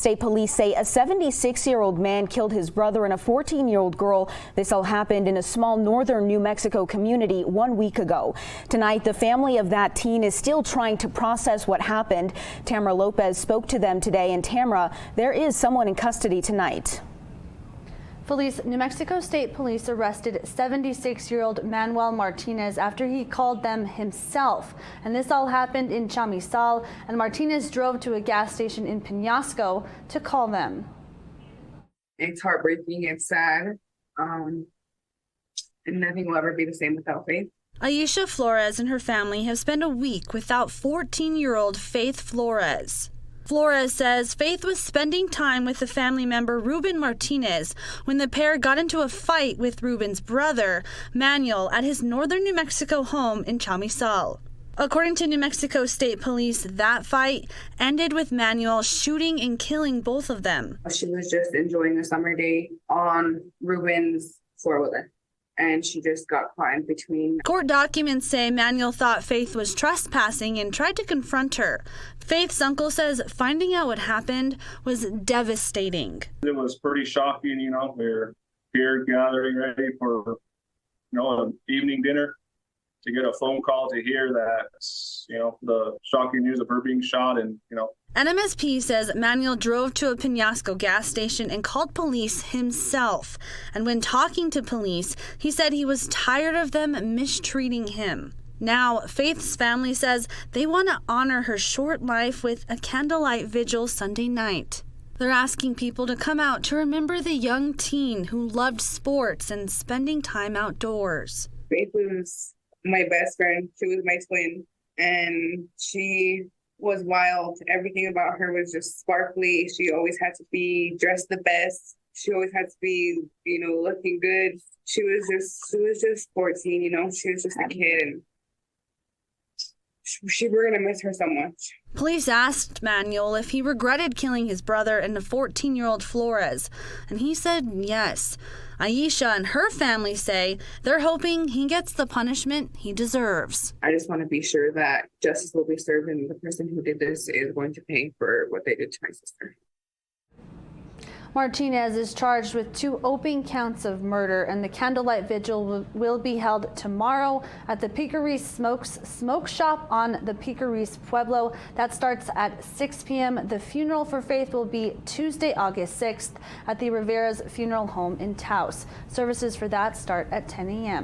State police say a 76-year-old man killed his brother and a 14-year-old girl. This all happened in a small northern New Mexico community 1 week ago. Tonight, the family of that teen is still trying to process what happened. Tamara Lopez spoke to them today, and Tamara, there is someone in custody tonight. New Mexico State Police arrested 76-year-old Manuel Martinez after he called them himself. And this all happened in Chamizal, and Martinez drove to a gas station in Penasco to call them. It's heartbreaking, it's sad, and nothing will ever be the same without Faith. Aisha Flores and her family have spent a week without 14-year-old Faith Flores. Flores says Faith was spending time with the family member Ruben Martinez when the pair got into a fight with Ruben's brother, Manuel, at his northern New Mexico home in Chamizal. According to New Mexico State Police, that fight ended with Manuel shooting and killing both of them. She was just enjoying a summer day on Ruben's four-wheeler, and she just got caught in between. Court documents say Manuel thought Faith was trespassing and tried to confront her. Faith's uncle says finding out what happened was devastating. It was pretty shocking, we were here gathering ready for, an evening dinner, to get a phone call to hear that, the shocking news of her being shot NMSP says Manuel drove to a Penasco gas station and called police himself. And when talking to police, he said he was tired of them mistreating him. Now, Faith's family says they want to honor her short life with a candlelight vigil Sunday night. They're asking people to come out to remember the young teen who loved sports and spending time outdoors. Faith was my best friend. She was my twin, and she was wild. Everything about her was just sparkly. She always had to be dressed the best. She always had to be, looking good. She was just 14, she was just a kid, and we're gonna miss her so much. Police asked Manuel if he regretted killing his brother and the 14-year-old Flores, and he said yes. Aisha and her family say they're hoping he gets the punishment he deserves. I just want to be sure that justice will be served and the person who did this is going to pay for what they did to my sister. Martinez is charged with 2 open counts of murder, and the candlelight vigil will be held tomorrow at the Picaris Smoke Shop on the Picaris Pueblo. That starts at 6 p.m. The funeral for Faith will be Tuesday, August 6th at the Rivera's Funeral Home in Taos. Services for that start at 10 a.m.